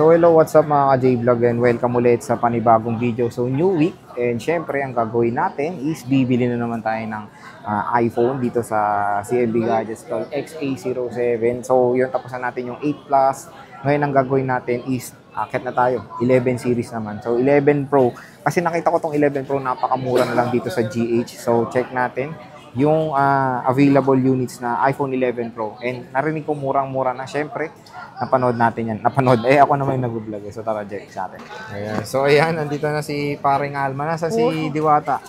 So hello, what's up mga ka-J-Vlog and welcome ulit sa panibagong video. So new week and syempre ang gagawin natin is bibili na naman tayo ng iPhone dito sa CMB Gadgets Store XA07. So yun, tapos na natin yung 8 Plus. Ngayon ang gagawin natin is akit na tayo, 11 series naman. So 11 Pro, kasi nakita ko tong 11 Pro napakamura na lang dito sa GH. So check natin yung available units na iPhone 11 Pro. And narinig ko murang-mura na. Syempre, napanood natin yan. Napanood. Ako naman yung nag-vlog. So, tara, check sa atin. Ayan. So, ayan. Nandito na si Paring Alma. Nasa si Diwata.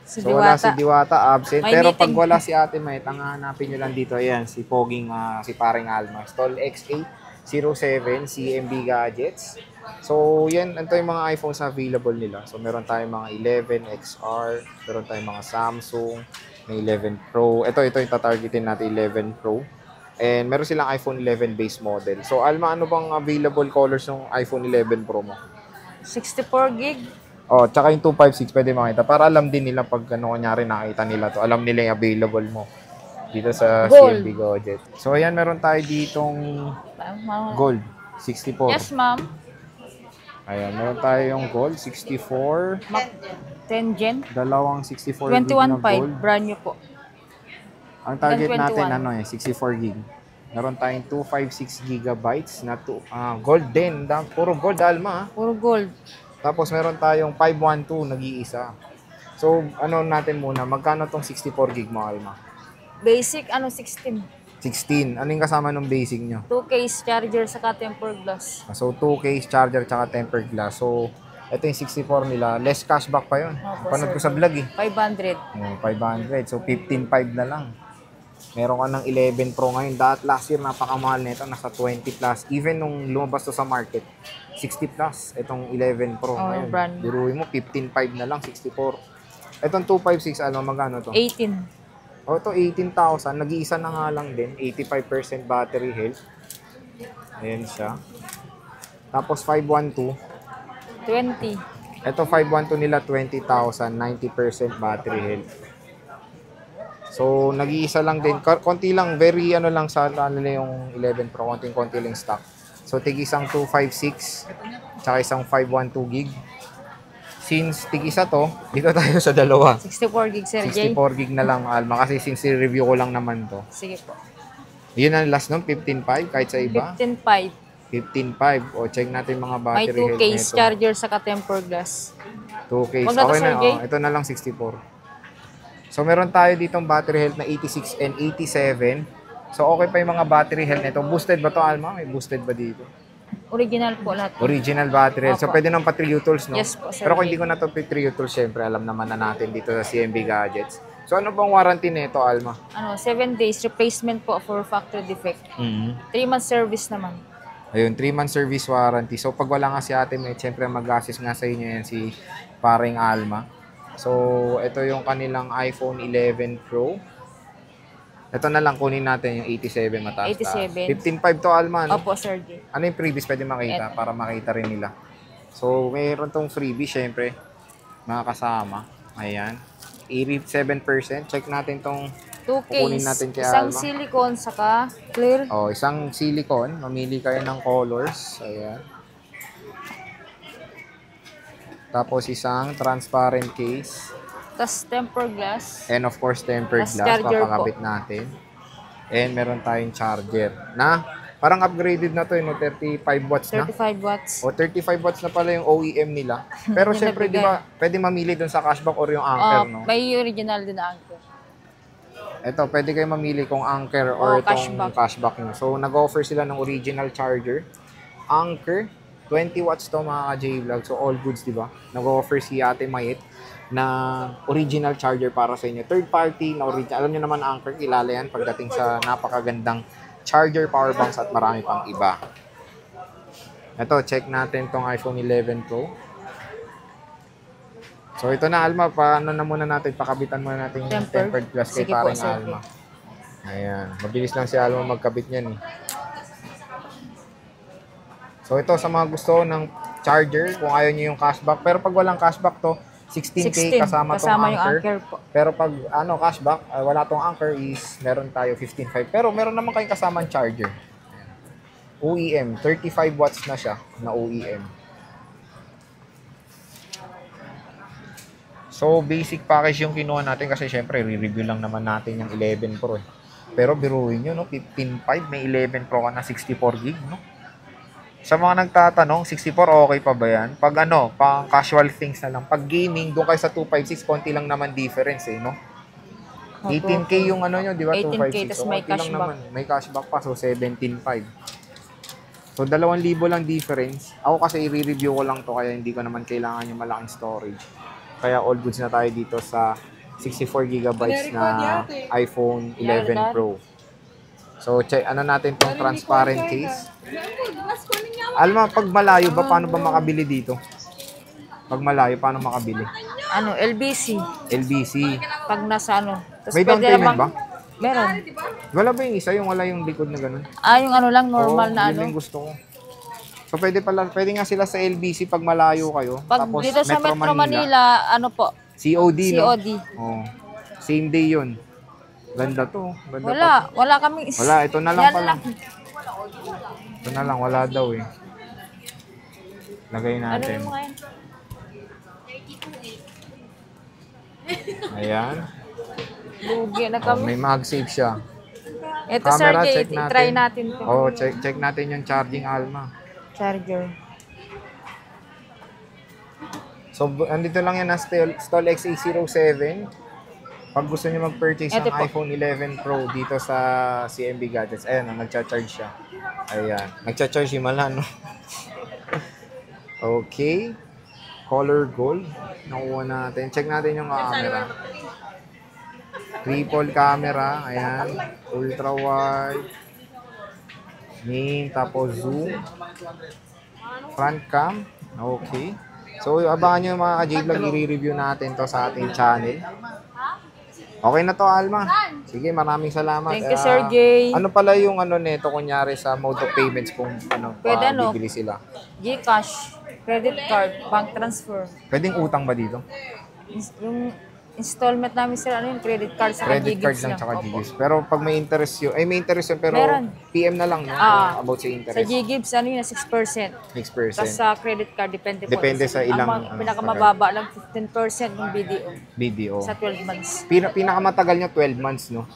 So, wala si Diwata. Absent. Pero pag wala si Ate May, hanapin nyo lang dito. Ayan. Si Poging, si Paring Alma. Stall XA07 CMB Gadgets. So, yan, ito yung mga iPhones na available nila. So, meron tayong mga 11 XR, meron tayong mga Samsung, may 11 Pro. Ito yung tatargetin natin, 11 Pro. And meron silang iPhone 11 base model. So, Alma, ano bang available colors ng iPhone 11 Pro mo? 64 gig. Oh, tsaka yung 256 pwede makita. Para alam din nila pag kunyari nakita nila to. Alam nila yung available mo dito sa CMB Gadget. So, ayan, meron tayo ditong Gold, 64. Yes, ma'am. Ayan, meron tayo yung Gold, 64. 10 Gen. Dalawang 64 gig na 21.5. Gold. Brand new po. Ang target natin, 64 gig. Meron tayong 256 gigabytes na Gold din. Puro Gold, Alma. Puro Gold. Tapos meron tayong 512, nag-iisa. So, ano natin muna, magkano tong 64 gig mo, Alma? Basic, 16. 16. Ano yung kasama ng basic nyo? 2 case charger saka tempered glass. So, 2 case charger tsaka tempered glass. So, ito yung 64 nila. Less cashback pa yun. Panood ko sa vlog eh. 500. 500. So, 15.5 na lang. Meron ka ng 11 Pro ngayon. Last year, napakamahal nito. Nasa 20 plus. Even nung lumabas to sa market, 60 plus. Itong 11 Pro ngayon. Biruin mo, 15.5 na lang, 64. Itong 256, magkano to? 18. O, ito 18,000. Nag-iisa na nga lang din. 85% battery health. Ayan siya. Tapos 512. 20. Ito 512 nila 20,000. 90% battery health. So, nag-iisa lang din. Konti lang. Very lang sa nila yung 11 Pro. Konting-konti lang stock. So, tig-isang 256. Tsaka isang 512 gig. Since tig-isa to, dito tayo sa dalawa. 64 gig, Sir Jay. 64 gig na lang, Alma. Kasi since review ko lang naman to. Sige po. Yun ang last nun, 15.5 kahit sa iba. 15.5. 15.5. O, check natin mga battery May 2 health case nito. charger saka tempered glass. 2 case. Wag na to, Okay Sir na. Jay. Ito na lang 64. So, meron tayo ditong battery health na 86 and 87. So, okay pa yung mga battery health nito. Boosted ba to, Alma? May boosted ba dito? Original po lahat. Original battery health. So, pwede nang pa-Trio Tools, no? Yes po, Sir Pero kung Jay. hindi ko na to Trio Tools, syempre, alam naman na natin dito sa CMB Gadgets. So, ano bang warranty nito, Alma? 7 days replacement po for factory defect. 3 months service naman. Ayun, 3-month service warranty. So, pag wala nga si Ate May, syempre mag-assist nga sa inyo yan si Paring Alma. So, ito yung kanilang iPhone 11 Pro. Ito na lang kunin natin yung 87 mataas. 87. 15.5 to, Alma, no? Opo, Sir Jay. Ano yung freebies pwede makita para makita rin nila? So, mayroon tong freebie, syempre, mga kasama. Ayan. 87%. Check natin tong 2 kukunin case. natin kay Isang Alma. silicone saka clear. Oh, isang silicone. Mamili kayo ng colors. Ayan. Tapos isang transparent case. Tas tempered glass. And of course, tempered Tas glass. charger Papakabit natin. And meron tayong charger. Na, parang upgraded na to, no? 35 watts na. 35 watts. O, 35 watts na pala yung OEM nila. Pero syempre, di ba, pwede mamili dun sa cashback or yung Anker, no? May original din na Anker. Ito, pwede kayo mamili kung Anker or itong cashback. cashback nyo. So, nag-offer sila ng original charger. Anker, 20 watts to mga ka-J-Vlog. So, all goods, di ba? Nag-offer si Ate Mayet na original charger para sa inyo. Third party na original. Alam nyo naman, Anker, kilala yan pagdating sa napakagandang charger, power banks at marami pang iba. Ito, check natin tong iPhone 11 Pro. So, ito na, Alma. Paano na muna natin? Pakabitan muna natin yung tempered glass kay Sige po, Paring Sir Alma. Ayan. Mabilis lang si Alma magkabit niyan eh. So, ito sa mga gusto ng charger, kung ayaw nyo yung cashback. Pero pag walang cashback to, 16K 16. kasama tong Kasama yung Anker. Anker po. Pero pag cashback, wala tong Anker is meron tayo 15.5. Pero meron naman kayong kasamang charger. Ayan. OEM, 35 watts na siya na OEM. So, basic package yung kinuha natin kasi syempre, re-review lang naman natin yung 11 Pro eh. Pero biruin nyo, no? 15.5, may 11 Pro ka na 64 gig, no? Sa mga nagtatanong, 64 okay pa ba yan? Pag ano, pang casual things na lang. Pag gaming, doon kayo sa 256, konti lang naman difference eh, no? 18K yung ano nyo, di ba? 18K, 256. tas So, may konti lang cashback. naman. May cashback pa, so 17.5. So, 2,000 lang difference. Ako kasi i-review ko lang to, kaya hindi ko naman kailangan yung malaking storage. Kaya all goods na tayo dito sa 64 gigabytes na iPhone 11 Pro. So, check, ano natin tong transparent case. Alma, pag malayo ba, paano ba makabili dito? Pag malayo, paano makabili? Ano, LBC. LBC. Pag nasa ano. Tas May down pwede payment ba? namang- Meron. Wala ba yung isa, yung wala yung likod na ganun? Yung ano lang, normal Oo, na yun ano. yung gusto ko. So, pwede nga sila sa LBC pag malayo kayo. Pag Tapos, dito sa Metro Manila, ano po, COD, no? COD. Oh. Same day yun. Ganda to. Ganda Wala kaming Wala, ito na lang Yan pala. Ito na lang, wala daw eh. Lagay Ano natin. yung mga yan? Ayan. Lugi na Oh, kami. may MagSafe siya. Ito, Camera, Sir Jay, check natin. try natin to. Oh, check natin yung charging, Alma. Charger. So, andito lang yan na Stall XA07. Pag gusto niyo mag-purchase Ito ng po. iPhone 11 Pro dito sa CMB Gadgets, ayan, nagcha-charge siya. Ayan, nagcha-charge si Malan, no? Okay. Color gold. Nakuha natin. Check natin yung camera. Triple camera. Ayan. Ultra wide. Main. Tapos zoom. Front cam. Okay. So, abangan nyo mga ka-J-Vlog. I-review natin to sa ating channel. Okay na to, Alma. Sige, maraming salamat. Thank you, Sir Jay. Ano pala yung ano nito, kunyari sa mode of payments kung ano, Pwede ano? bibili sila? Gcash, credit card, bank transfer. Pwedeng utang ba dito? Yung installment namin, sir, ano yung credit card sa Credit card Ggigs lang tsaka Opo. GGS. Pero pag may interest yun, may interest yun, pero Meron. PM na lang, no? About sa Sa interest. Ggigs, ano yun, 6%. 6%. Tapos sa credit card, depende po. Depende sa ilang, Ang ano, pinakamababa lang, 15% ng BDO BDO. sa 12 months. Pinakamatagal niya 12 months, no?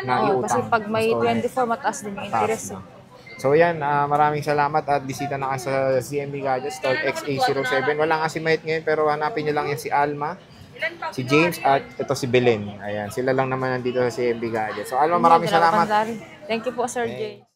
Na Oo, kasi iutang. pag may Installment. 24, mataas din yung interest. Taas na. So yan, maraming salamat at bisita na kayo sa CMB Gadgets, Stall XA07. Wala nga si Mate ngayon pero hanapin nyo lang yan si Alma, si James at ito si Belen. Ayan, sila lang naman nandito sa CMB Gadgets. So Alma, maraming salamat. Thank you po, Sir Jay.